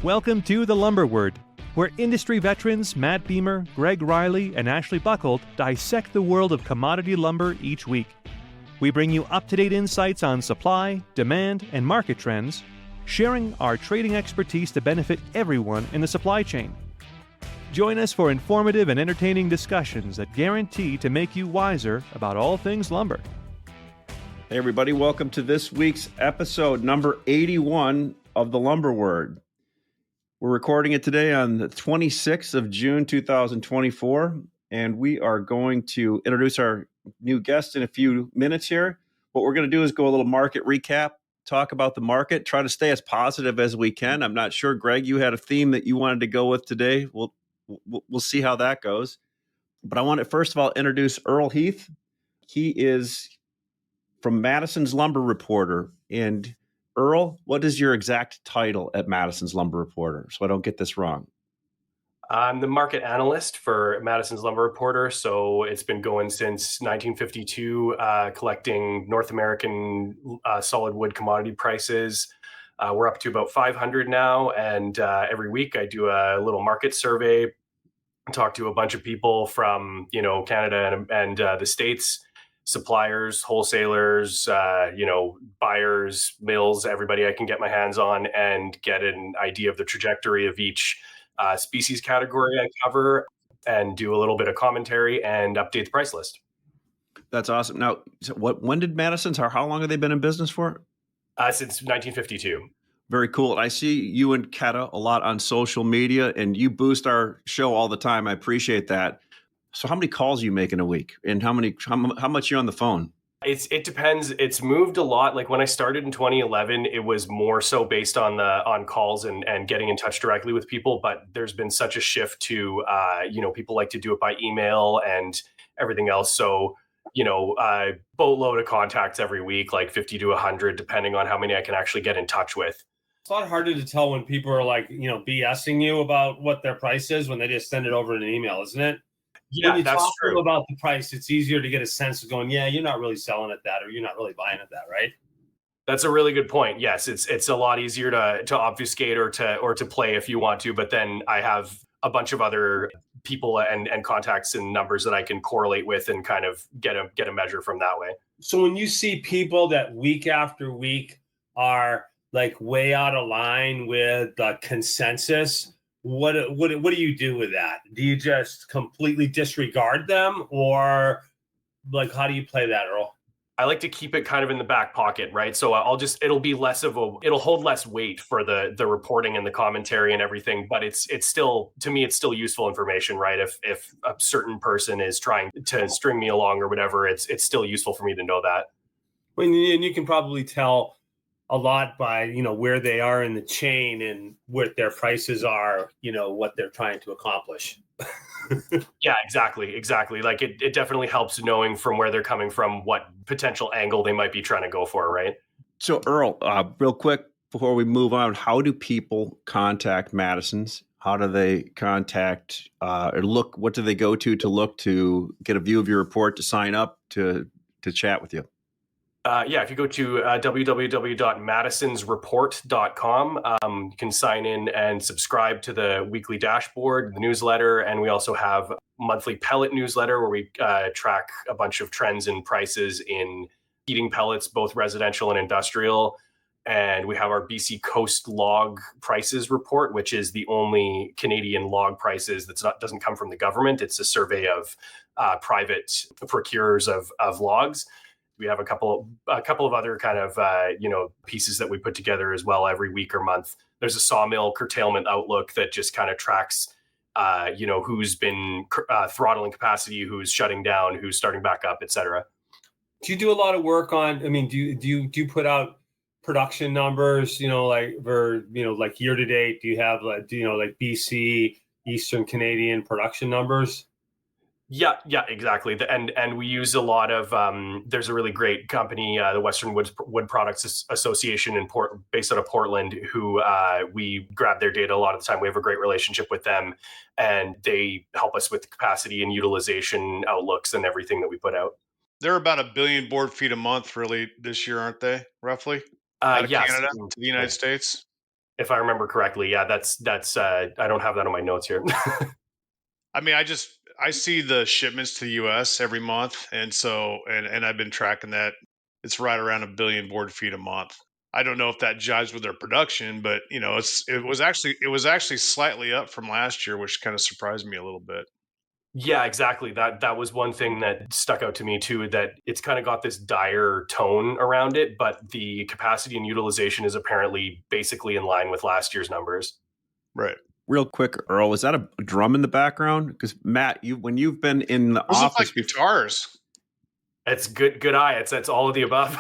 Welcome to The Lumber Word, where industry veterans Matt Beamer, Greg Riley, and Ashley Buckold dissect the world of commodity lumber each week. We bring you up-to-date insights on supply, demand, and market trends, sharing our trading expertise to benefit everyone in the supply chain. Join us for informative and entertaining discussions that guarantee to make you wiser about all things lumber. Hey everybody, welcome to this week's episode number 81 of The Lumber Word. We're recording it today on the 26th of June, 2024, and we are going to introduce our new guest in a few minutes here. What we're going to do is go a little market recap, talk about the market, try to stay as positive as we can. I'm not sure, Greg, you had a theme that you wanted to go with today. We'll see how that goes. But I want to first of all introduce Earl Heath. He is from Madison's Lumber Reporter. And Earl, what is your exact title at Madison's Lumber Reporter, so I don't get this wrong? I'm the market analyst for Madison's Lumber Reporter, so it's been going since 1952, collecting North American solid wood commodity prices. We're up to about 500 now, and every week I do a little market survey, talk to a bunch of people from Canada and the States, suppliers, wholesalers, buyers, mills, everybody I can get my hands on, and get an idea of the trajectory of each species category I cover, and do a little bit of commentary and update the price list. That's awesome. Now, when did Madison's, how long have they been in business for? Since 1952. Very cool. I see you and Keta a lot on social media, and you boost our show all the time. I appreciate that. So how many calls are you making a week, and how much are you on the phone? It depends. It's moved a lot. Like when I started in 2011, it was more so based on calls and getting in touch directly with people. But there's been such a shift to people like to do it by email and everything else. So boatload of contacts every week, like 50 to 100, depending on how many I can actually get in touch with. It's a lot harder to tell when people are like BSing you about what their price is when they just send it over in an email, isn't it? Yeah, when you that's talk true. to them about the price, it's easier to get a sense of going, yeah, you're not really selling at that, or you're not really buying at that, right? That's a really good point. Yes, it's a lot easier to obfuscate or to play if you want to, but then I have a bunch of other people and contacts and numbers that I can correlate with and kind of get a measure from that way. So when you see people that week after week are like way out of line with the consensus, what do you do with that? Do you just completely disregard them, or like how do you play that, Earl? I like to keep it kind of in the back pocket, right? So it'll hold less weight for the reporting and the commentary and everything, but it's still, to me, it's still useful information, right? If a certain person is trying to string me along or whatever, it's still useful for me to know that. And you can probably tell a lot by where they are in the chain and what their prices are, what they're trying to accomplish. Yeah, exactly. Like it definitely helps knowing from where they're coming from, what potential angle they might be trying to go for, right? So Earl, real quick before we move on, how do people contact Madison's? How do they contact or look? What do they go to look to get a view of your report, to sign up, to chat with you? If you go to www.madisonsreport.com, you can sign in and subscribe to the weekly dashboard, the newsletter, and we also have monthly pellet newsletter where we track a bunch of trends and prices in heating pellets, both residential and industrial. And we have our BC Coast log prices report, which is the only Canadian log prices doesn't come from the government. It's a survey of private procurers of logs. We have a couple of other kind of pieces that we put together as well every week or month. There's a Sawmill curtailment outlook that just kind of tracks who's been throttling capacity, who's shutting down, who's starting back up, etc. Do you do a lot of work on? I mean, do you put out production numbers? Like for like year to date. Do you have like BC Eastern Canadian production numbers? Yeah, exactly. And we use a lot of, there's a really great company, the Western Wood Products Association based out of Portland, who we grab their data a lot of the time. We have a great relationship with them, and they help us with capacity and utilization outlooks and everything that we put out. They're about 1 billion board feet a month really this year, aren't they, roughly? Out of Yes. Canada to the United States? If I remember correctly. Yeah, that's I don't have that on my notes here. I mean, I see the shipments to the US every month. And so, and I've been tracking that. It's right around 1 billion board feet a month. I don't know if that jives with their production, but it was actually slightly up from last year, which kind of surprised me a little bit. Yeah, exactly. That was one thing that stuck out to me too, that it's kind of got this dire tone around it, but the capacity and utilization is apparently basically in line with last year's numbers. Right. Real quick, Earl, is that a drum in the background? Because Matt, when you've been in the Those look office, like guitars. It's good eye. It's all of the above.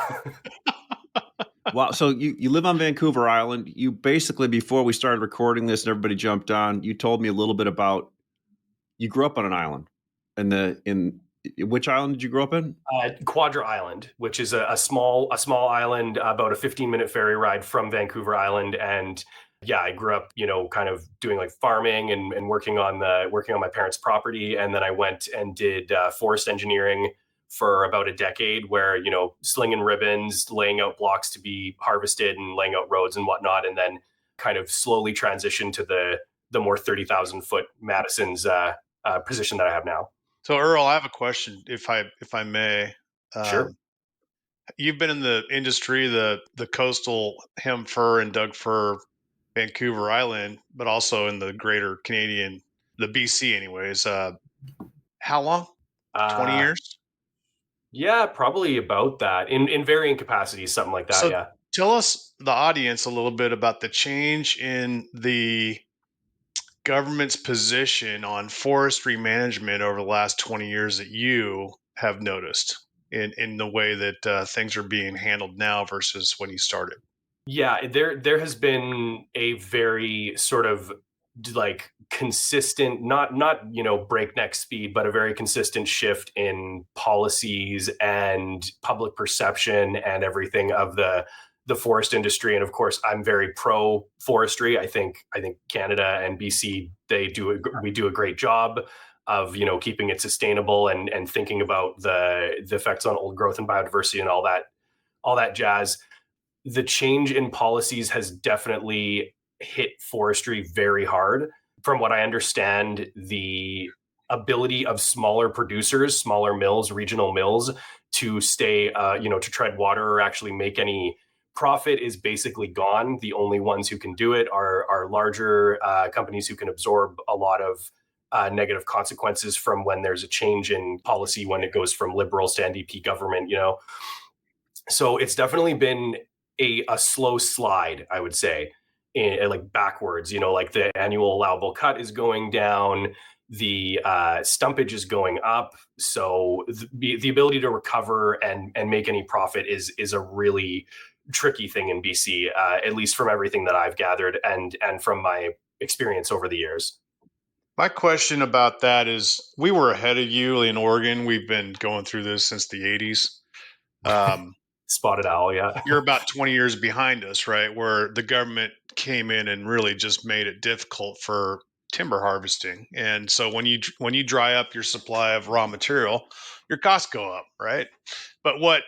wow. So you live on Vancouver Island. You basically, before we started recording this and everybody jumped on, you told me a little bit about you grew up on an island. In which island did you grow up in? Quadra Island, which is a small island, about a 15-minute ferry ride from Vancouver Island. And yeah, I grew up, kind of doing like farming and working on my parents' property. And then I went and did forest engineering for about a decade, where, slinging ribbons, laying out blocks to be harvested and laying out roads and whatnot. And then kind of slowly transitioned to the more 30,000 foot Madisons position that I have now. So Earl, I have a question, if I may. Sure. You've been in the industry, the coastal hem fir and Doug fir, Vancouver Island, but also in the greater Canadian, the BC, anyways. How long? 20 Uh, years. yeah, probably about that in varying capacities, something like that. So Yeah. tell us, the audience, a little bit about the change in the government's position on forestry management over the last 20 years that you have noticed in the way that things are being handled now versus when you started. Yeah, there has been a very sort of like consistent, not breakneck speed, but a very consistent shift in policies and public perception and everything of the forest industry. And of course, I'm very pro forestry. I think Canada and BC, we do a great job of keeping it sustainable and thinking about the effects on old growth and biodiversity and all that jazz. The change in policies has definitely hit forestry very hard. From what I understand, the ability of smaller producers, smaller mills, regional mills, to stay, to tread water or actually make any profit is basically gone. The only ones who can do it are larger companies who can absorb a lot of negative consequences from when there's a change in policy, when it goes from liberals to NDP government. So it's definitely been a slow slide, I would say, like backwards. Like the annual allowable cut is going down, the stumpage is going up. So the ability to recover and make any profit is a really tricky thing in BC, at least from everything that I've gathered and from my experience over the years. My question about that is, we were ahead of you in Oregon. We've been going through this since the 80s. Spotted owl, yeah. You're about 20 years behind us, right? Where the government came in and really just made it difficult for timber harvesting. And so when you dry up your supply of raw material, your costs go up, right? But what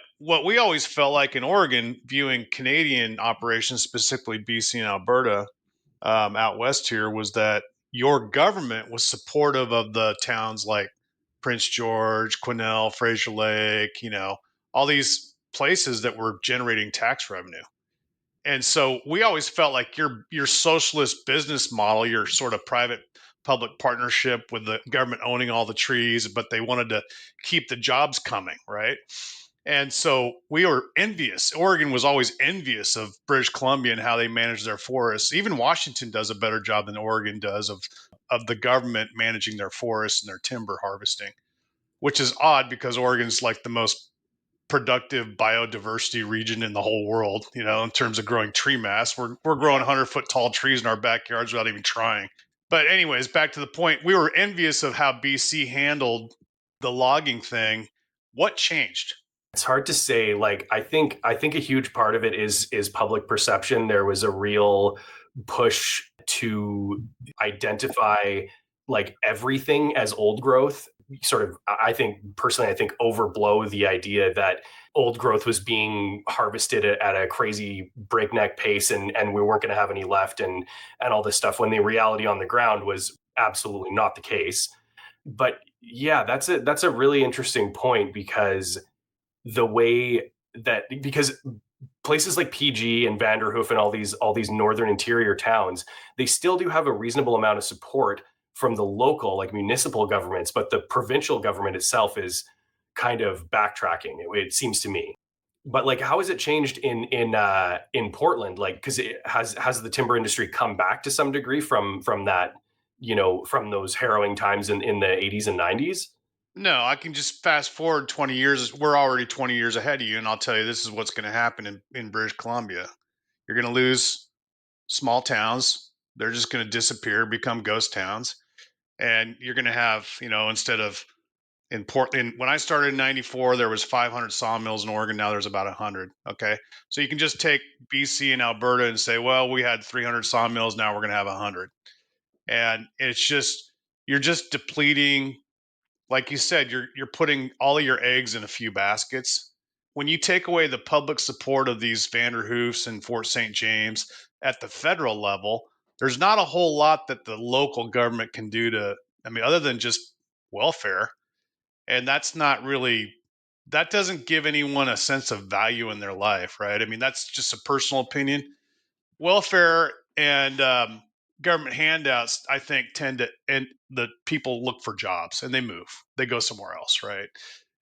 we always felt like in Oregon, viewing Canadian operations, specifically BC and Alberta, out west here, was that your government was supportive of the towns like Prince George, Quesnel, Fraser Lake, all these places that were generating tax revenue. And so we always felt like your socialist business model, your sort of private public partnership with the government owning all the trees, but they wanted to keep the jobs coming, right? And so we were envious. Oregon was always envious of British Columbia and how they manage their forests. Even Washington does a better job than Oregon does of the government managing their forests and their timber harvesting, which is odd because Oregon's like the most productive biodiversity region in the whole world, in terms of growing tree mass. We're growing 100-foot tall trees in our backyards without even trying. But anyways, back to the point, we were envious of how BC handled the logging thing. What changed? It's hard to say. Like, I think a huge part of it is public perception. There was a real push to identify like everything as old growth. sort of, I think overblow the idea that old growth was being harvested at a crazy breakneck pace and we weren't going to have any left and all this stuff, when the reality on the ground was absolutely not the case. But yeah, that's a really interesting point, because the way that, because places like PG and Vanderhoof and all these northern interior towns, they still do have a reasonable amount of support from the local, like, municipal governments, but the provincial government itself is kind of backtracking, it seems to me. But like, how has it changed in Portland? Like, because it has the timber industry come back to some degree from that, from those harrowing times in the 80s and 90s? No, I can just fast forward 20 years. We're already 20 years ahead of you, and I'll tell you this is what's going to happen in British Columbia. You're going to lose small towns. They're just going to disappear, become ghost towns. And you're going to have, instead of in Portland, when I started in 94, there was 500 sawmills in Oregon. Now there's about 100. Okay. So you can just take BC and Alberta and say, well, we had 300 sawmills. Now we're going to have 100. And it's just, you're just depleting. Like you said, you're putting all of your eggs in a few baskets. When you take away the public support of these Vanderhoofs and Fort St. James at the federal level, there's not a whole lot that the local government can do other than just welfare. And that's not really, that doesn't give anyone a sense of value in their life, right? I mean, that's just a personal opinion. Welfare and government handouts, I think, and the people look for jobs and they move, they go somewhere else, right?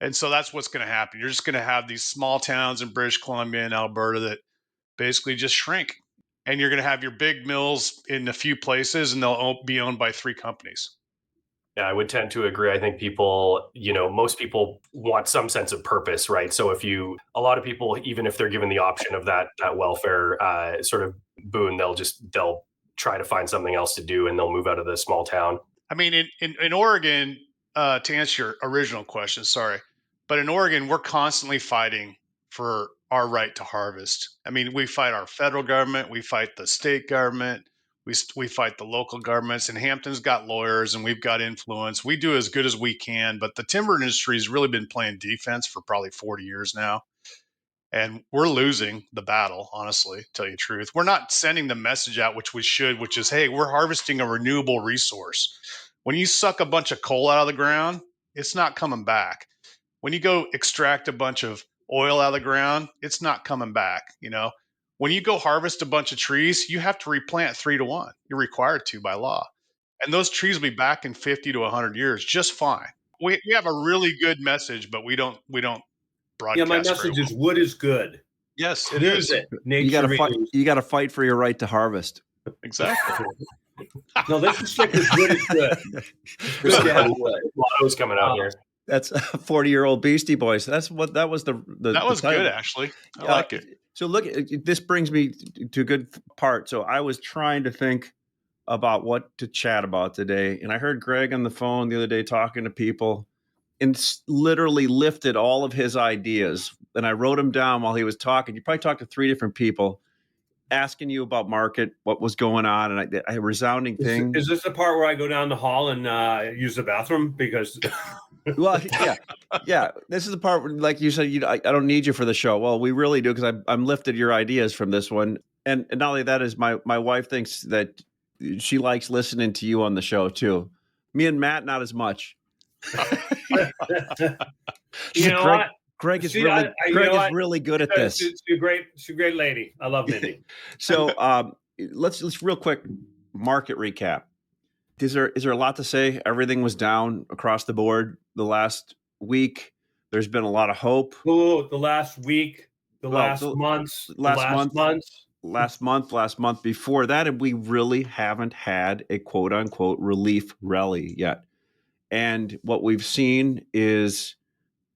And so that's what's going to happen. You're just going to have these small towns in British Columbia and Alberta that basically just shrink. And you're going to have your big mills in a few places, and they'll be owned by 3 companies. Yeah, I would tend to agree. I think people, most people want some sense of purpose, right? So a lot of people, even if they're given the option of that welfare sort of boon, they'll try to find something else to do, and they'll move out of the small town. I mean, in Oregon, to answer your original question, sorry, but in Oregon, we're constantly fighting for our right to harvest. I mean, we fight our federal government, we fight the state government, we fight the local governments, and Hampton's got lawyers and we've got influence. We do as good as we can, but the timber industry has really been playing defense for probably 40 years now. And we're losing the battle, honestly, to tell you the truth. We're not sending the message out, which we should, which is, hey, we're harvesting a renewable resource. When you suck a bunch of coal out of the ground, it's not coming back. When you go extract a bunch of oil out of the ground, it's not coming back. When you go harvest a bunch of trees, you have to replant 3 to 1. You're required to by law. And those trees will be back in 50 to 100 years just fine. We have a really good message, but we don't broadcast. Yeah, my message is wood is good. Yes, it is. You got to fight for your right to harvest. Exactly. No, let's just stick with wood is good. There's some mottos coming out here. That's 40-year-old Beastie Boys. That was that was good, actually. I like it. So look, this brings me to a good part. So I was trying to think about what to chat about today, and I heard Greg on the phone the other day talking to people, and literally lifted all of his ideas. And I wrote them down while he was talking. You probably talked to 3 different people asking you about market, what was going on, and a resounding thing. Is this the part where I go down the hall and use the bathroom? Because well, yeah. This is the part where, like you said, I don't need you for the show. Well, we really do, because I'm lifted your ideas from this one. And not only that, is my wife thinks that she likes listening to you on the show too. Me and Matt, not as much. Greg is really good at this. She's a great lady. I love Mindy. So let's real quick market recap. Is there a lot to say? Everything was down across the board the last week. There's been a lot of hope. Oh, the last week, last month before that, and we really haven't had a quote unquote relief rally yet. And what we've seen is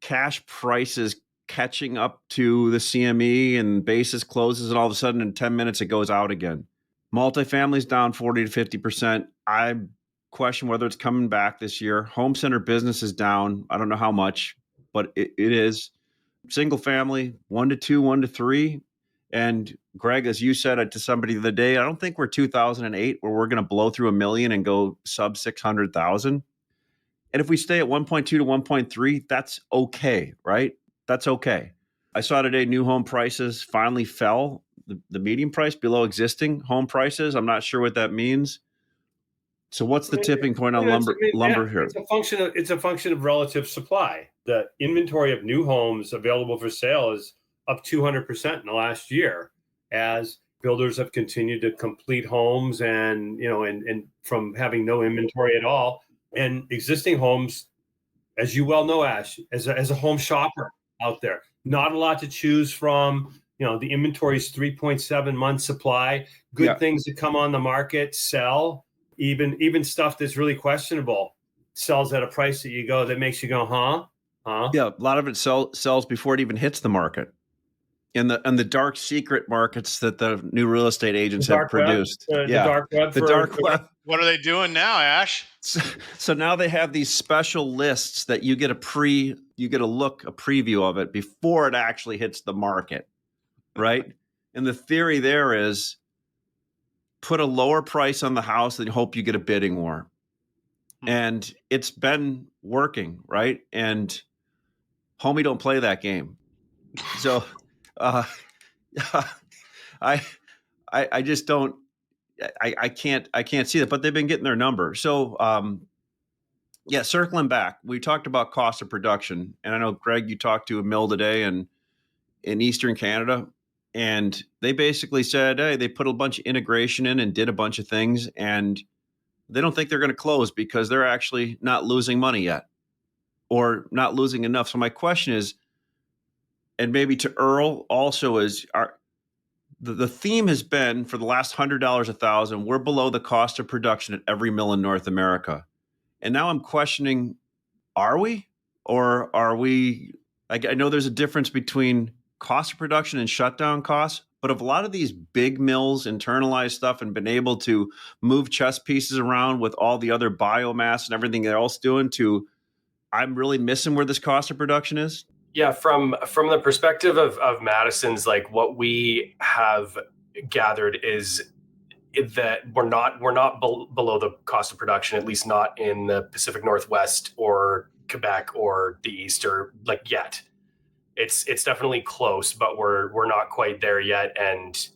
cash prices catching up to the CME, and basis closes, and all of a sudden in 10 minutes it goes out again. Multifamily's down 40 to 50%. I question whether it's coming back this year. Home center business is down. I don't know how much, but it is. Single family, 1 to 2, 1 to 3. And Greg, as you said to somebody the other day, I don't think we're 2008 where we're going to blow through 1 million and go sub 600,000. And if we stay at 1.2 to 1.3, that's okay, right? That's okay. I saw today new home prices finally fell, the median price below existing home prices. I'm not sure what that means. So what's the tipping point on lumber here? It's a function of relative supply. The inventory of new homes available for sale is up 200% in the last year, as builders have continued to complete homes and from having no inventory at all. And existing homes, as you well know, Ash, as a home shopper out there, not a lot to choose from. The inventory is 3.7 months supply. Good things that come on the market sell. Even stuff that's really questionable sells at a price that makes you go, huh? Yeah, a lot of it sells before it even hits the market. In the dark secret markets that the new real estate agents have produced. The dark web. What are they doing now, Ash? So now they have these special lists that you get a preview of it before it actually hits the market, right? And the theory there is put a lower price on the house and hope you get a bidding war. And it's been working, right? And homie, don't play that game. So I just don't. I can't see that, but they've been getting their number. So circling back, we talked about cost of production, and I know Greg, you talked to a mill today in Eastern Canada, and they basically said, hey, they put a bunch of integration in and did a bunch of things, and they don't think they're going to close because they're actually not losing money yet, or not losing enough. So my question is, and maybe to Earl also, is the theme has been for the last $100 a thousand, we're below the cost of production at every mill in North America. And now I'm questioning, are we? Or are we? I know there's a difference between cost of production and shutdown costs, but if a lot of these big mills internalized stuff and been able to move chess pieces around with all the other biomass and everything they're else doing, I'm really missing where this cost of production is. Yeah, from the perspective of Madison's, like what we have gathered is that we're not below the cost of production, at least not in the Pacific Northwest or Quebec or the East, or like yet. It's definitely close, but we're not quite there yet. And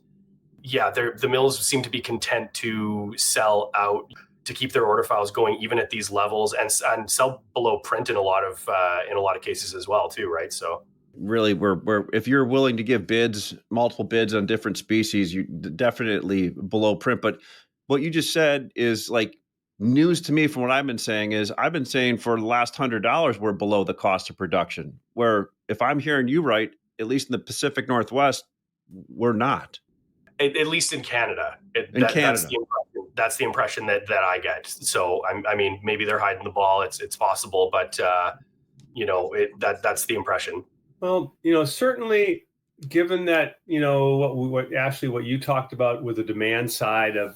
yeah, the mills seem to be content to sell out, to keep their order files going even at these levels, and sell below print in a lot of cases as well too, right? So really, we're if you're willing to give multiple bids on different species, you definitely below print. But what you just said is like news to me. From what I've been saying for the last $100 we're below the cost of production, where if I'm hearing you right, at least in the Pacific Northwest, we're not. At least in Canada. That's the impression that I get. So I mean, maybe they're hiding the ball. It's possible, but that's the impression. Well, certainly, given that what Ashley, what you talked about with the demand side of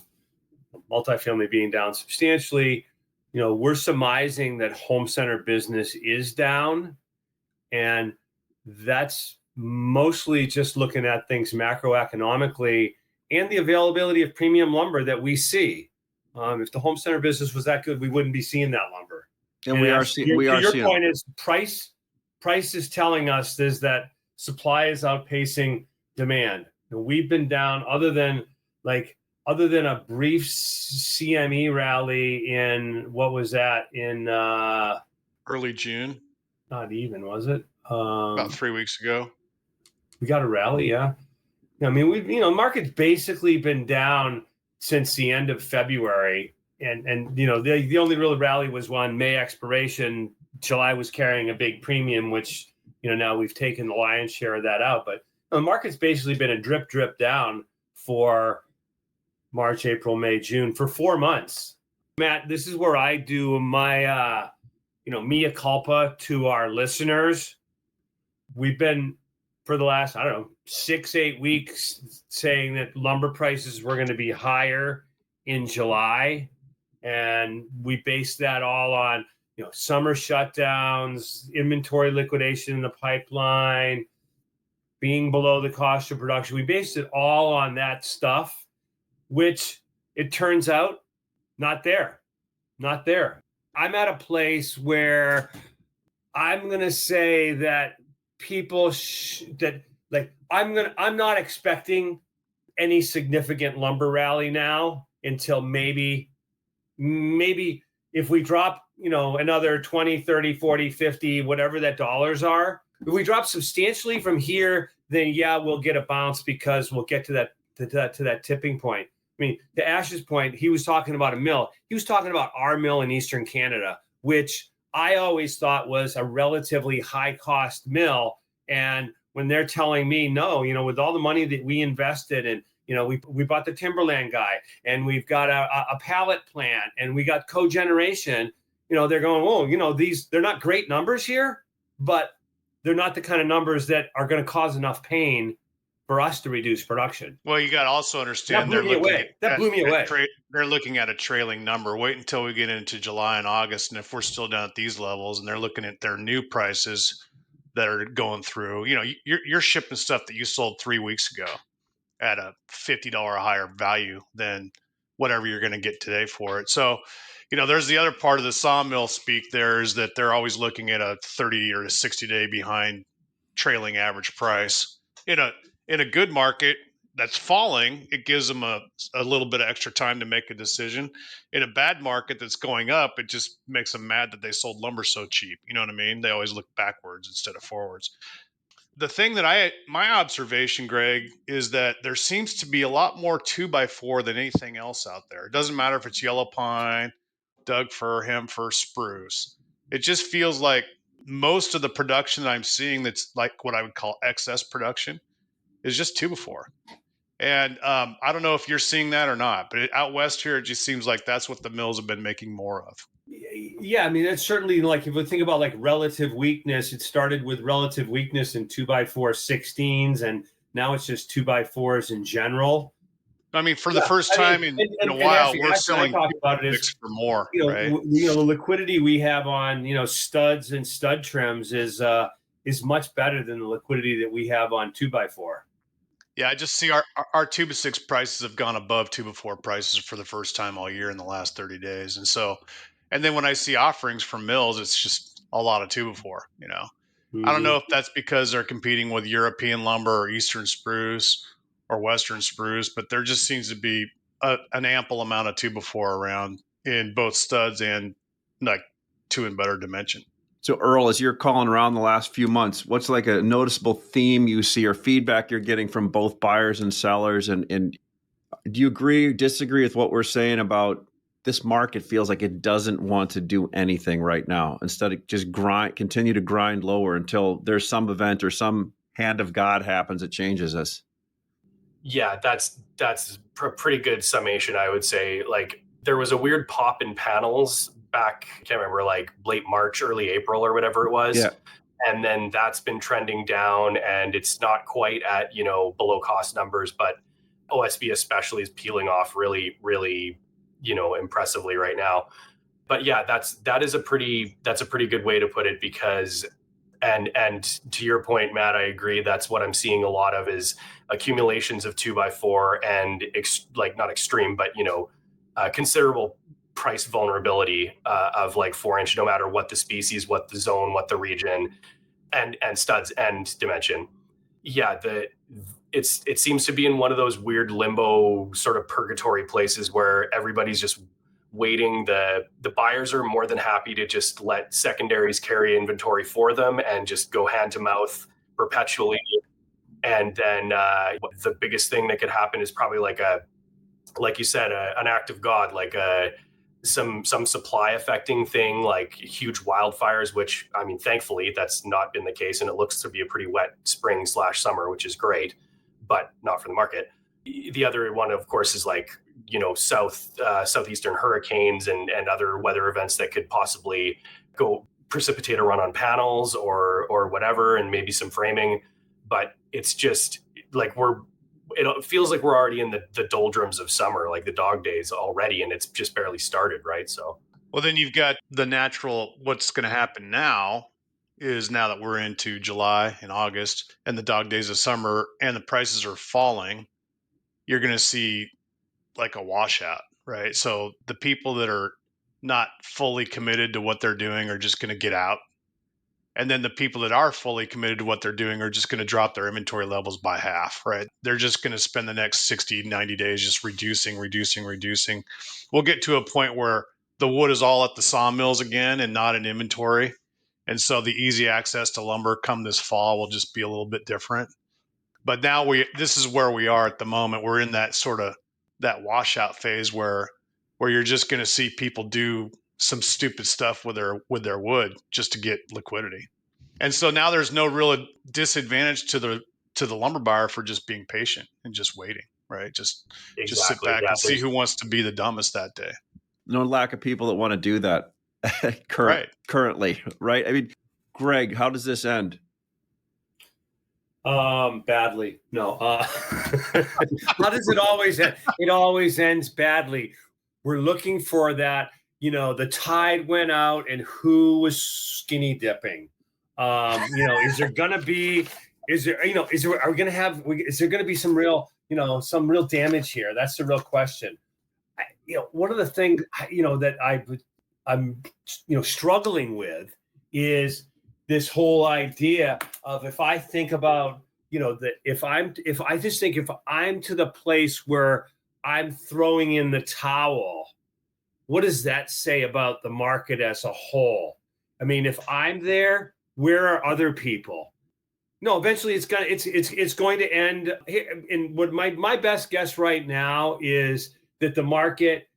multifamily being down substantially, we're surmising that home center business is down, and that's mostly just looking at things macroeconomically and the availability of premium lumber that we see. If the home center business was that good, we wouldn't be seeing that lumber. And we are seeing. Your point is price is telling us is that supply is outpacing demand. And we've been down, other than a brief CME rally in what was that in early June? Not even, was it? About 3 weeks ago. We got a rally, yeah. I mean, we've market's basically been down since the end of February, and the only real rally was one May expiration. July was carrying a big premium, which now we've taken the lion's share of that out. But the market's basically been a drip down for March, April, May, June, for 4 months. Matt, this is where I do my mea culpa to our listeners. We've been, for the last, 6-8 weeks, saying that lumber prices were going to be higher in July. And we based that all on, summer shutdowns, inventory liquidation in the pipeline, being below the cost of production. We based it all on that stuff, which it turns out not there. I'm at a place where I'm going to say that I'm not expecting any significant lumber rally now until maybe if we drop, another 20, 30, 40, 50, whatever that dollars are, if we drop substantially from here, then yeah, we'll get a bounce because we'll get to that tipping point. I mean, to Ash's point, he was talking about a mill. He was talking about our mill in Eastern Canada, which I always thought was a relatively high cost mill. And when they're telling me no, with all the money that we invested in, we bought the timberland guy, and we've got a pallet plant, and we got cogeneration. They're going, they're not great numbers here, but they're not the kind of numbers that are going to cause enough pain for us to reduce production. Well, you got to also understand That blew me away. They're looking at a trailing number. Wait until we get into July and August, and if we're still down at these levels, and they're looking at their new prices that are going through, you're shipping stuff that you sold 3 weeks ago at a $50 higher value than whatever you're going to get today for it. So, there's the other part of the sawmill speak there is that they're always looking at a 30 or a 60 day behind trailing average price. In a good market that's falling, it gives them a little bit of extra time to make a decision. In a bad market that's going up, it just makes them mad that they sold lumber so cheap. You know what I mean? They always look backwards instead of forwards. The thing that my observation, Greg, is that there seems to be a lot more 2x4 than anything else out there. It doesn't matter if it's yellow pine, Doug fir, hem fir, spruce. It just feels like most of the production that I'm seeing that's like what I would call excess production is just 2x4. And I don't know if you're seeing that or not, but out west here, it just seems like that's what the mills have been making more of. Yeah, I mean, it's certainly, like, if we think about like relative weakness, it started with relative weakness in 2x4 16s, and now it's just 2x4s in general. I mean, for the first time in a while, actually, we're selling about it mix for more, right? The liquidity we have on studs and stud trims is much better than the liquidity that we have on 2x4. Yeah, I just see our 2x6 prices have gone above 2x4 prices for the first time all year in the last 30 days. And then when I see offerings from mills, it's just a lot of 2x4, Mm-hmm. I don't know if that's because they're competing with European lumber or Eastern spruce or Western spruce, but there just seems to be an ample amount of 2x4 around in both studs and like 2 and better dimension. So, Earl, as you're calling around the last few months, what's like a noticeable theme you see or feedback you're getting from both buyers and sellers? And do you agree, disagree with what we're saying about this market feels like it doesn't want to do anything right now? Instead of just continue to grind lower until there's some event or some hand of God happens that changes us. Yeah, that's a pretty good summation, I would say. Like, there was a weird pop in panels back, I can't remember, like late March, early April or whatever it was. Yeah. And then that's been trending down, and it's not quite at, below cost numbers, but OSB especially is peeling off really, really, impressively right now. But yeah, that is a pretty good way to put it, because and to your point, Matt, I agree. That's what I'm seeing a lot of is accumulations of 2x4 and not extreme, but considerable price vulnerability of like 4-inch, no matter what the species, what the zone, what the region, and studs and dimension. Yeah, it seems to be in one of those weird limbo sort of purgatory places where everybody's just waiting. The buyers are more than happy to just let secondaries carry inventory for them and just go hand to mouth perpetually. And then the biggest thing that could happen is probably like you said, an act of God, like some supply affecting thing, like huge wildfires, which, I mean, thankfully that's not been the case, and it looks to be a pretty wet spring/summer, which is great, but not for the market. The other one, of course, is like southeastern hurricanes and other weather events that could possibly go precipitate a run on panels or whatever, and maybe some framing. But it's just like it feels like we're already in the doldrums of summer, like the dog days already, and it's just barely started, right? So, well, then you've got the natural. What's going to happen now is, now that we're into July and August and the dog days of summer and the prices are falling, you're going to see like a washout, right? So the people that are not fully committed to what they're doing are just going to get out. And then the people that are fully committed to what they're doing are just going to drop their inventory levels by half, right? They're just going to spend the next 60, 90 days just reducing. We'll get to a point where the wood is all at the sawmills again and not in inventory. And so the easy access to lumber come this fall will just be a little bit different. But now this is where we are at the moment. We're in that sort of that washout phase where you're just going to see people do some stupid stuff with their wood just to get liquidity. And so now there's no real disadvantage to the lumber buyer for just being patient and just waiting, right? Just sit back and see who wants to be the dumbest that day. No lack of people that want to do that currently, right? I mean, Greg, how does this end? Badly. No. How does it always end? It always ends badly. We're looking for that, the tide went out and who was skinny dipping? Is there going to be some real damage here? That's the real question. One of the things, that I'm struggling with is this whole idea of, if I think about, if I'm to the place where I'm throwing in the towel, what does that say about the market as a whole? I mean, if I'm there, where are other people? No, eventually it's going to end. And what my best guess right now is that the market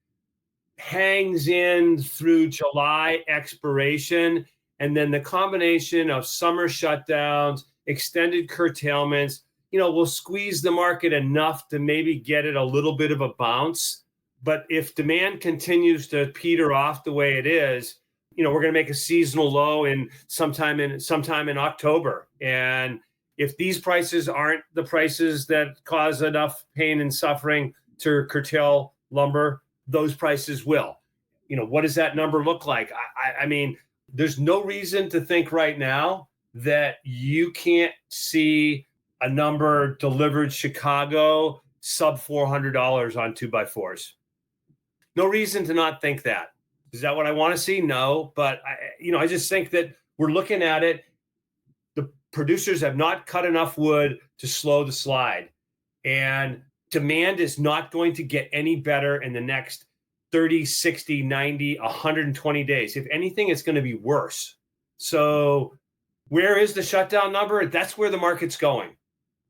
hangs in through July expiration, and then the combination of summer shutdowns, extended curtailments, will squeeze the market enough to maybe get it a little bit of a bounce. But if demand continues to peter off the way it is, we're going to make a seasonal low sometime in October. And if these prices aren't the prices that cause enough pain and suffering to curtail lumber, those prices will. What does that number look like? I mean, there's no reason to think right now that you can't see a number delivered Chicago sub $400 on 2x4s. No reason to not think that. Is that what I want to see? No, but I just think that we're looking at it. The producers have not cut enough wood to slow the slide, and demand is not going to get any better in the next 30, 60, 90, 120 days. If anything, it's going to be worse. So where is the shutdown number? That's where the market's going.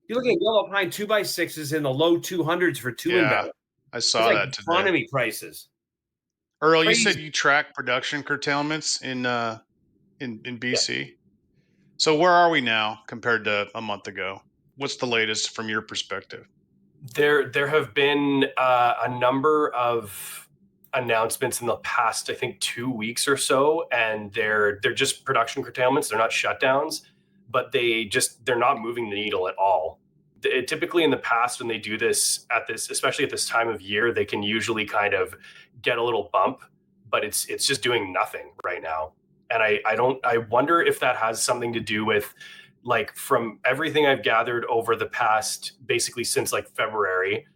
You're looking at yellow pine 2x6s in the low 200s for two and better. I saw that today. Economy prices. Earl, you said you track production curtailments in BC. Yeah. So where are we now compared to a month ago? What's the latest from your perspective? There have been a number of announcements in the past, I think, 2 weeks or so, and they're just production curtailments. They're not shutdowns, but they're not moving the needle at all. Typically in the past, when they do this especially at this time of year, they can usually kind of get a little bump, but it's just doing nothing right now. And I wonder if that has something to do with, like, from everything I've gathered over the past, basically since like February,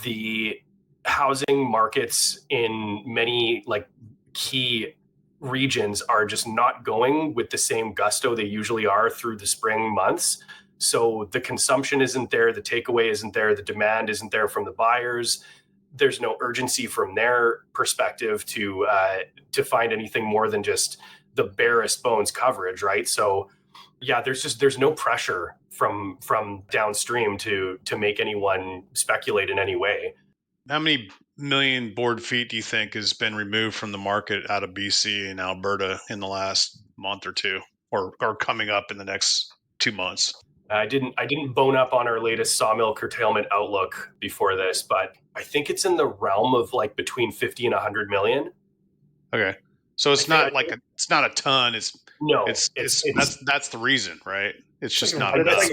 the housing markets in many like key regions are just not going with the same gusto they usually are through the spring months. So the consumption isn't there, the takeaway isn't there, the demand isn't there from the buyers. There's no urgency from their perspective to find anything more than just the barest bones coverage, right? So yeah, there's no pressure from downstream to make anyone speculate in any way. How many million board feet do you think has been removed from the market out of BC and Alberta in the last month or two, or coming up in the next 2 months? I didn't bone up on our latest sawmill curtailment outlook before this, but I think it's in the realm of like between 50 and 100 million. Okay. So it's not a ton. It's that's the reason, right? It's just not enough.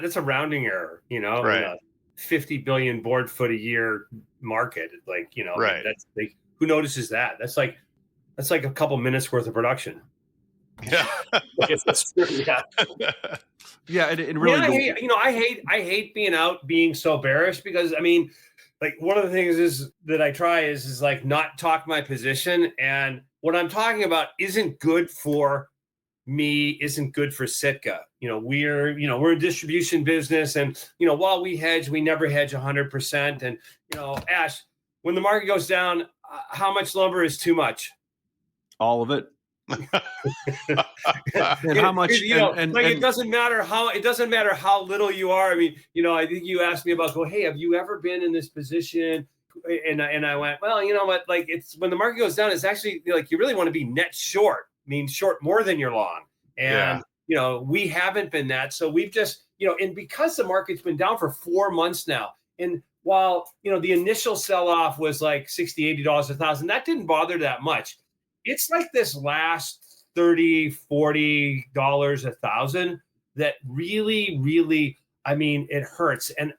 That's a rounding error, right. In a 50 billion board foot a year market. Like, right. That's like, who notices that? That's like a couple minutes worth of production. Yeah. That's true, yeah. Yeah, and really, I hate being so bearish, because I mean, like one of the things is that I try is like not talk my position, and what I'm talking about isn't good for me, isn't good for Sitka. We're a distribution business, and while we hedge, we never hedge 100%. And Ash, when the market goes down, how much lumber is too much? All of it. And how much? It doesn't matter how little you are. I mean, I think you asked me about, hey, have you ever been in this position? And I went, well, you know what? Like, it's when the market goes down, it's actually like you really want to be net short, short more than you're long. And we haven't been that. So we've just, and because the market's been down for 4 months now, and while the initial sell-off was like $60, $80 a thousand, that didn't bother that much. It's like this last $30, $40 a thousand that really, it hurts. And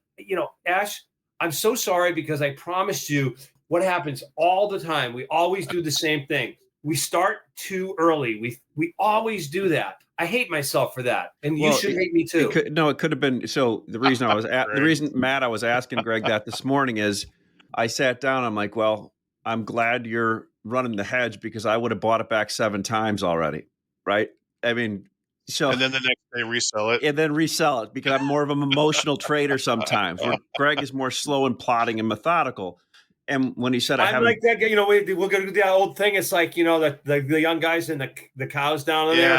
Ash, I'm so sorry, because I promised you what happens all the time. We always do the same thing. We start too early. We always do that. I hate myself for that, and you should hate me too. It could have been. So the reason Matt, I was asking Greg that this morning is, I sat down. I'm like, well, I'm glad you're running the hedge, because I would have bought it back 7 times already, right? I mean, so and then the next day resell it, and then resell it, because I'm more of an emotional trader sometimes. Where Greg is more slow and plotting and methodical. And when he said, I'm like that, we're going to do that old thing. It's like, the young guys and the cows down there.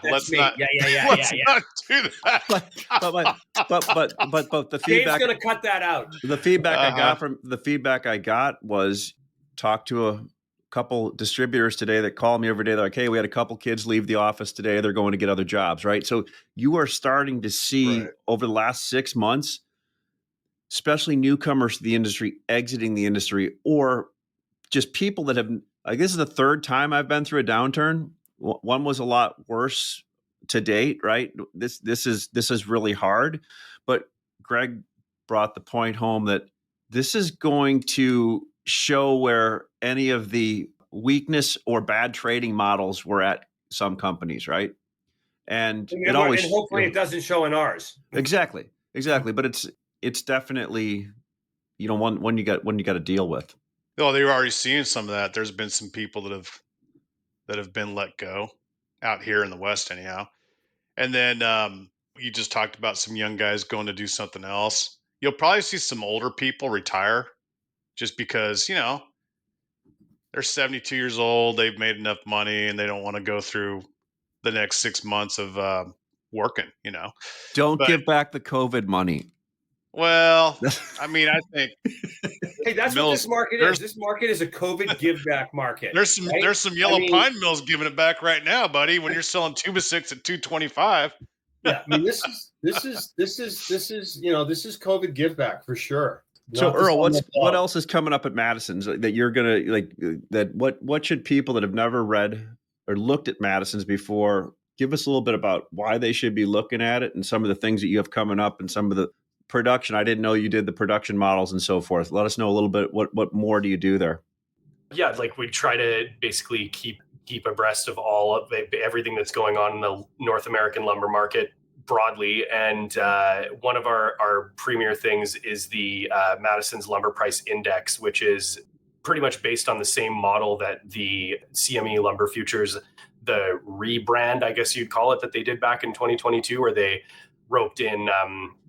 That's me. Not do that. But the feedback, Dave's going to cut that out. The feedback I got was, talk to a couple distributors today that call me every day. They're like, hey, we had a couple kids leave the office today. They're going to get other jobs, right? So you are starting to see over the last 6 months, especially newcomers to the industry exiting the industry, or just people that have, like, this is the 3rd time I've been through a downturn. One was a lot worse to date, right? This is really hard. But Greg brought the point home that this is going to show where any of the weakness or bad trading models were at some companies, right? And hopefully it doesn't show in ours. Exactly. But it's definitely, one you got to deal with. Well, they were already seeing some of that. There's been some people that have been let go out here in the West, anyhow. And then you just talked about some young guys going to do something else. You'll probably see some older people retire, just because they're 72 years old, they've made enough money, and they don't want to go through the next 6 months of working. Don't give back the COVID money. Well, I think hey, that's what this market is. This market is a COVID give back market. There's some yellow pine mills giving it back right now, buddy. When you're selling 2x6 at $225. Yeah, this is COVID give back for sure. So Earl, what else is coming up at Madison's that you're gonna what should people that have never read or looked at Madison's before, give us a little bit about why they should be looking at it, and some of the things that you have coming up, and some of the production. I didn't know you did the production models and so forth. Let us know a little bit. What more do you do there? Yeah, like we try to basically keep abreast of all of everything that's going on in the North American lumber market broadly. And one of our premier things is the Madison's Lumber Price Index, which is pretty much based on the same model that the CME Lumber Futures, the rebrand, I guess you'd call it, that they did back in 2022, where they roped in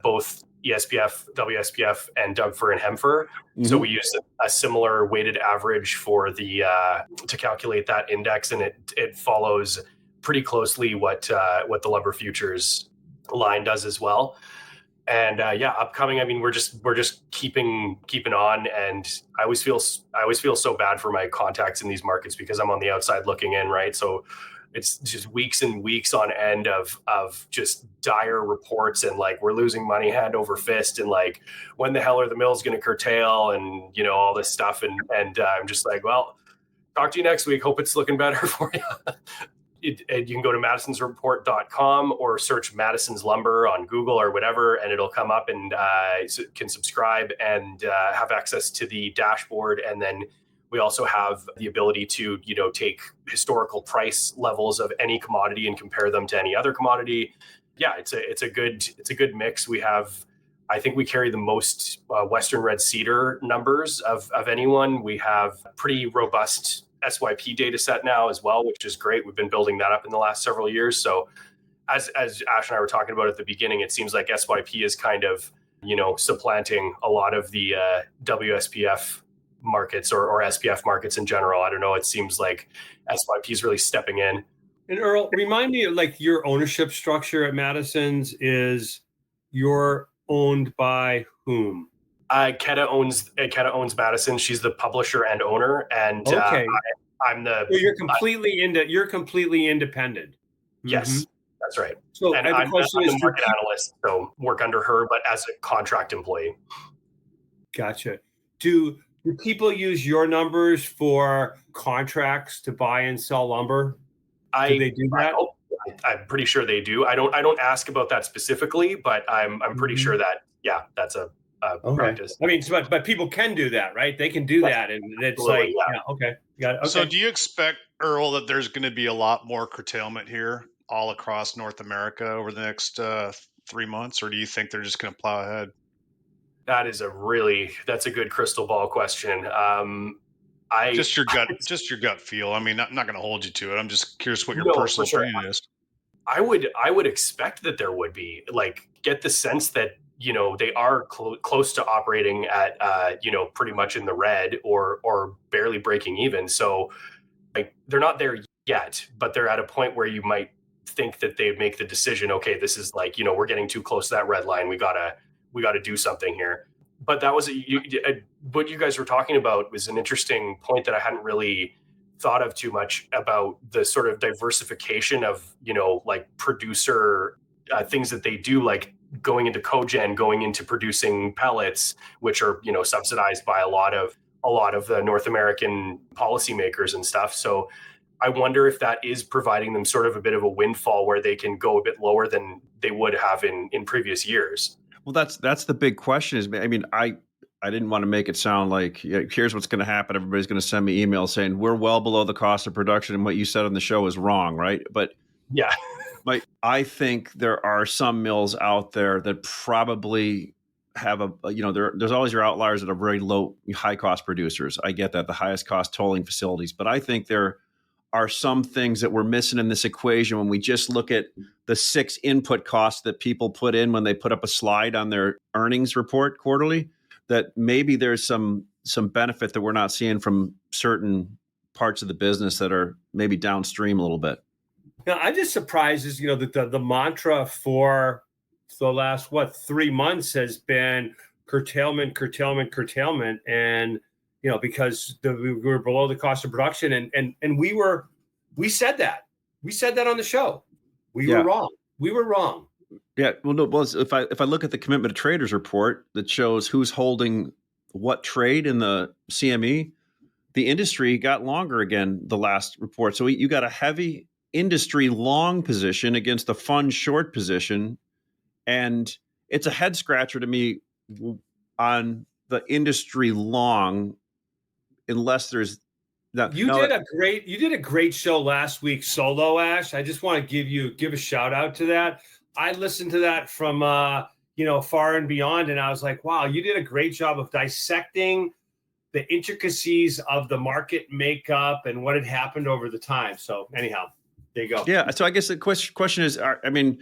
both ESPF, WSPF, and Doug fir and hem fir. Mm-hmm. So we used a similar weighted average for the to calculate that index, and it follows pretty closely what the lumber futures line does as well. And upcoming. I mean, we're just keeping on, and I always feel so bad for my contacts in these markets, because I'm on the outside looking in, right? So it's just weeks and weeks on end of just dire reports, and like we're losing money hand over fist, and like when the hell are the mills going to curtail, and all this stuff, and I'm just like, well, talk to you next week. Hope it's looking better for you. You can go to madisonsreport.com or search Madison's Lumber on Google or whatever, and it'll come up, and can subscribe and have access to the dashboard. And then we also have the ability to, take historical price levels of any commodity and compare them to any other commodity. Yeah, it's a good mix. We have I think we carry the most Western red cedar numbers of anyone. We have a pretty robust SYP data set now as well, which is great. We've been building that up in the last several years. So as Ash and I were talking about at the beginning, it seems like SYP is kind of, supplanting a lot of the WSPF markets or SPF markets in general. I don't know. It seems like SYP is really stepping in. And Earl, remind me, like, your ownership structure at Madisons is you're owned by whom? Keta owns Madison. She's the publisher and owner, and Okay. I'm the. So you're completely independent. Yes, that's right. So And I have a question: I'm the market analyst, so work under her, but as a contract employee. Gotcha. Do people use your numbers for contracts to buy and sell lumber? Do they do that? I'm pretty sure they do. I don't ask about that specifically, but I'm pretty sure that that's a practice. I mean, but people can do that, right? They can do that, and it's Absolutely, like, okay, got it. Okay. So do you expect, Earl, that there's going to be a lot more curtailment here all across North America over the next 3 months, or do you think they're just going to plow ahead? That's a good crystal ball question. Just your gut feel. I mean, I'm not going to hold you to it. I'm just curious what your personal opinion is. I would expect that there would be, like, get the sense that they are close to operating at pretty much in the red or barely breaking even. So, like, they're not there yet, but they're at a point where you might think that they'd make the decision. Okay, this is like, we're getting too close to that red line. We gotta do something here. But that was what you guys were talking about was an interesting point that I hadn't really thought of too much, about the sort of diversification of like producer things that they do, like going into cogen, going into producing pellets, which are subsidized by a lot of the North American policymakers and stuff. So I wonder if that is providing them sort of a bit of a windfall where they can go a bit lower than they would have in previous years. Well, that's the big question. I mean, I didn't want to make it sound like here's what's going to happen. Everybody's going to send me emails saying we're well below the cost of production, and what you said on the show is wrong, right? But yeah, I think there are some mills out there that probably have there's always your outliers that are very low, high cost producers. I get that, the highest cost tolling facilities, but I think there are some things that we're missing in this equation when we just look at the 6 input costs that people put in when they put up a slide on their earnings report quarterly, that maybe there's some benefit that we're not seeing from certain parts of the business that are maybe downstream a little bit. Now, I'm just surprised is, that the mantra for the last 3 months has been curtailment. And, because we were below the cost of production, and we said that on the show. We were wrong. Yeah. Well, no. Well, if I look at the commitment of traders report that shows who's holding what trade in the CME, the industry got longer again the last report. So you got a heavy industry long position against the fund short position, and it's a head scratcher to me on the industry long, unless there's. You did a great show last week solo, Ash. I just want to give a shout out to that. I listened to that from far and beyond, and I was like, wow, you did a great job of dissecting the intricacies of the market makeup and what had happened over the time. So anyhow, there you go. Yeah. So I guess the question is, I mean,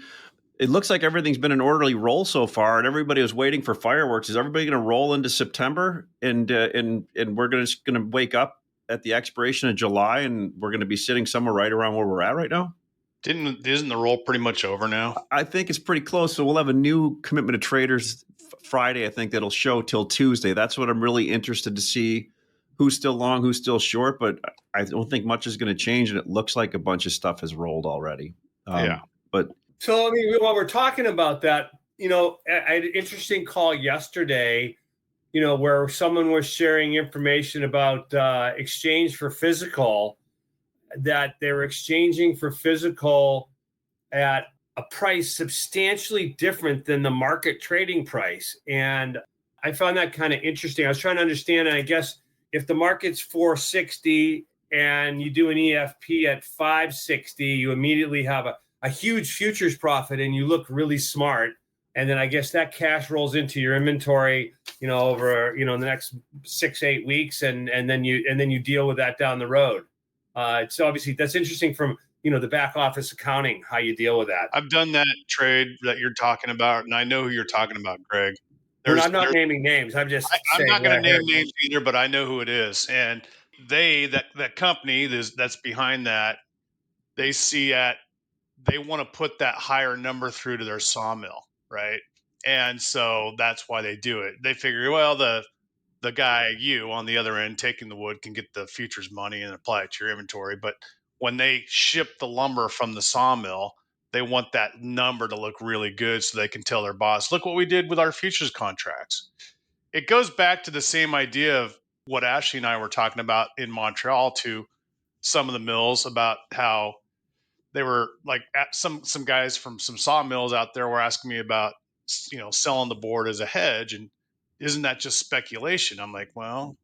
it looks like everything's been an orderly roll so far, and everybody was waiting for fireworks. Is everybody going to roll into September, and we're going to wake up at the expiration of July, and we're going to be sitting somewhere right around where we're at right now? Isn't the roll pretty much over now? I think it's pretty close. So we'll have a new commitment of traders Friday. I think that'll show till Tuesday. That's what I'm really interested to see, who's still long, who's still short. But I don't think much is going to change, and it looks like a bunch of stuff has rolled already. But so I mean, while we're talking about that, I had an interesting call yesterday. Where someone was sharing information about exchange for physical, that they were exchanging for physical at a price substantially different than the market trading price. And I found that kind of interesting. I was trying to understand, and I guess if the market's 460 and you do an EFP at 560, you immediately have a huge futures profit and you look really smart. and then I guess that cash rolls into your inventory, over the next 6-8 weeks, and then you deal with that down the road. It's obviously that's interesting from the back office accounting, how you deal with that. I've done that trade that you're talking about, and I know who you're talking about, Greg. I'm not naming names. I'm just I'm saying not going to name names either, but I know who it is, and that company that's behind that, they want to put that higher number through to their sawmill, right? And so that's why they do it. They figure, well, the guy, you on the other end taking the wood, can get the futures money and apply it to your inventory. But when they ship the lumber from the sawmill, they want that number to look really good so they can tell their boss, look what we did with our futures contracts. It goes back to the same idea of what Ashley and I were talking about in Montreal to some of the mills, about how they were like, some guys from some sawmills out there were asking me about selling the board as a hedge, and isn't that just speculation? I'm like, well,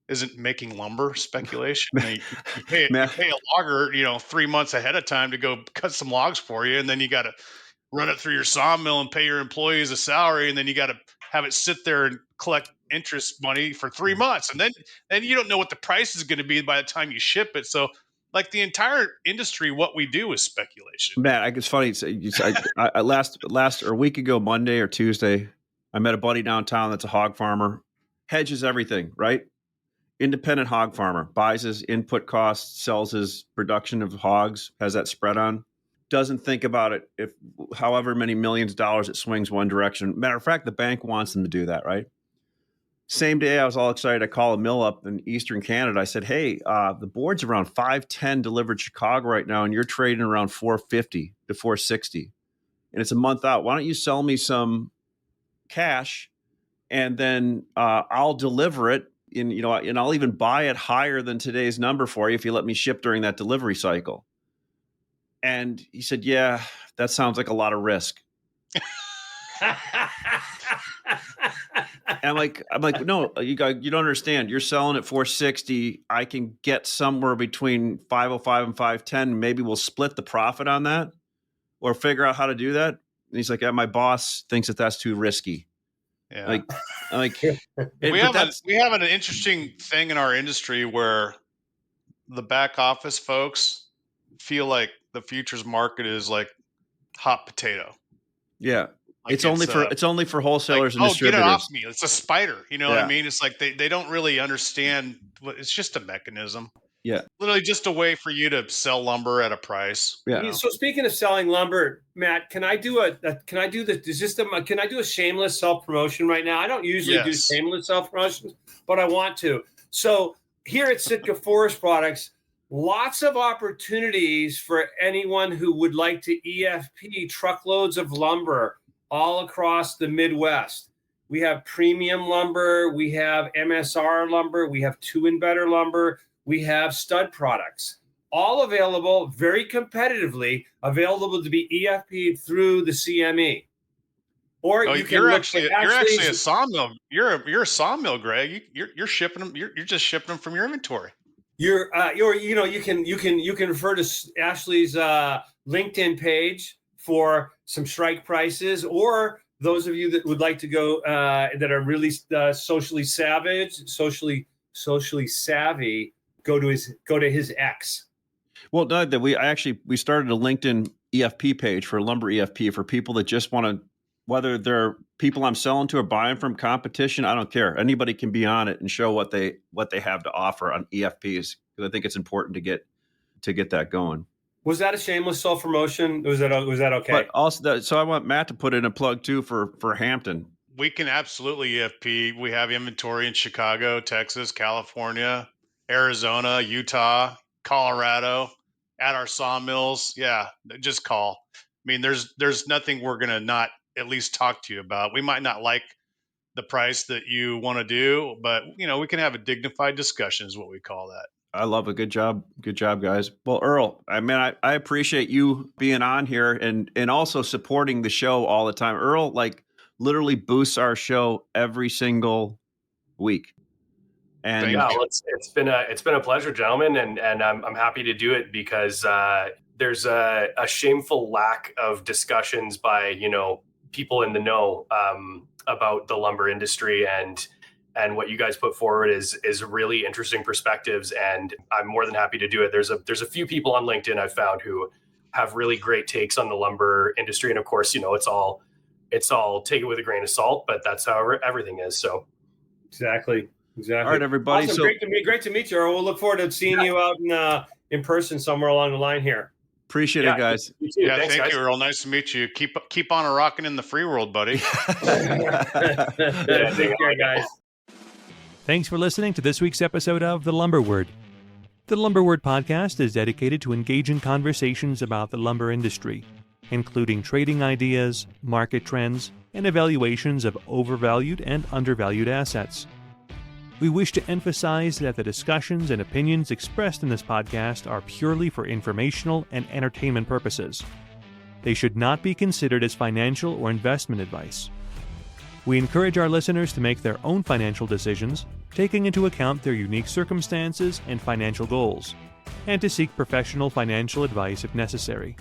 isn't making lumber speculation? You pay a logger 3 months ahead of time to go cut some logs for you, and then you got to run it through your sawmill and pay your employees a salary, and then you got to have it sit there and collect interest money for 3 months, and then you don't know what the price is going to be by the time you ship it. So like the entire industry, what we do is speculation. Matt, it's funny. I last or a week ago, Monday or Tuesday, I met a buddy downtown that's a hog farmer, hedges everything, right? Independent hog farmer, buys his input costs, sells his production of hogs, has that spread on, doesn't think about it if however many millions of dollars it swings one direction. Matter of fact, the bank wants them to do that, right? Same day, I was all excited. I call a mill up in Eastern Canada. I said, hey, the board's around 510 delivered Chicago right now, and you're trading around 450 to 460. And it's a month out. Why don't you sell me some cash, and then I'll deliver it, and I'll even buy it higher than today's number for you if you let me ship during that delivery cycle. And he said, yeah, that sounds like a lot of risk. I'm like, no, you don't understand. You're selling at 460. I can get somewhere between 505 and 510. Maybe we'll split the profit on that, or figure out how to do that. And he's like, yeah, my boss thinks that's too risky. Yeah. We have an interesting thing in our industry where the back office folks feel like the futures market is like hot potato. Yeah. Like it's only for wholesalers and distributors. Get it off me. It's a spider. You know what I mean? It's like they don't really understand. It's just a mechanism. Yeah. Literally just a way for you to sell lumber at a price. Yeah. So speaking of selling lumber, Matt, can I do a shameless self-promotion right now? I don't usually do shameless self-promotions, but I want to. So here at Sitka Forest Products, lots of opportunities for anyone who would like to EFP truckloads of lumber all across the Midwest. We have premium lumber, we have MSR lumber, we have 2 and better lumber, we have stud products, all available very competitively, available to be EFP'd through the CME. Or you're actually a sawmill. You're a sawmill, Greg. You're shipping them. You're just shipping them from your inventory. You can refer to Ashley's LinkedIn page for some strike prices, or those of you that would like to go that are really socially savvy, go to his X. Well, Doug, we started a LinkedIn EFP page for lumber EFP for people that just want to, whether they're people I'm selling to or buying from competition, I don't care. Anybody can be on it and show what they have to offer on EFPs, because I think it's important to get that going. Was that a shameless self-promotion? Was that okay? But also, so I want Matt to put in a plug too for Hampton. We can absolutely EFP. We have inventory in Chicago, Texas, California, Arizona, Utah, Colorado, at our sawmills. Yeah, just call. I mean, there's nothing we're gonna not at least talk to you about. We might not like the price that you want to do, but we can have a dignified discussion, is what we call that. I love it. Good job, guys. Well, Earl, I appreciate you being on here and also supporting the show all the time. Earl, literally boosts our show every single week. And it's been a pleasure, gentlemen, and I'm happy to do it because there's a shameful lack of discussions by people in the know about the lumber industry, and what you guys put forward is really interesting perspectives, and I'm more than happy to do it. There's a few people on LinkedIn I've found who have really great takes on the lumber industry, and of course, it's all take it with a grain of salt, but that's how everything is. So exactly. All right, everybody. Awesome. Great to meet you, Earl. We'll look forward to seeing you out in person somewhere along the line here. Appreciate it, guys. You too. Yeah, Thanks, thank guys. you, Earl. Nice to meet you. Keep on rocking in the free world, buddy. Yeah, take care, guys. Thanks for listening to this week's episode of The Lumber Word. The Lumber Word podcast is dedicated to engaging conversations about the lumber industry, including trading ideas, market trends, and evaluations of overvalued and undervalued assets. We wish to emphasize that the discussions and opinions expressed in this podcast are purely for informational and entertainment purposes. They should not be considered as financial or investment advice. We encourage our listeners to make their own financial decisions, taking into account their unique circumstances and financial goals, and to seek professional financial advice if necessary.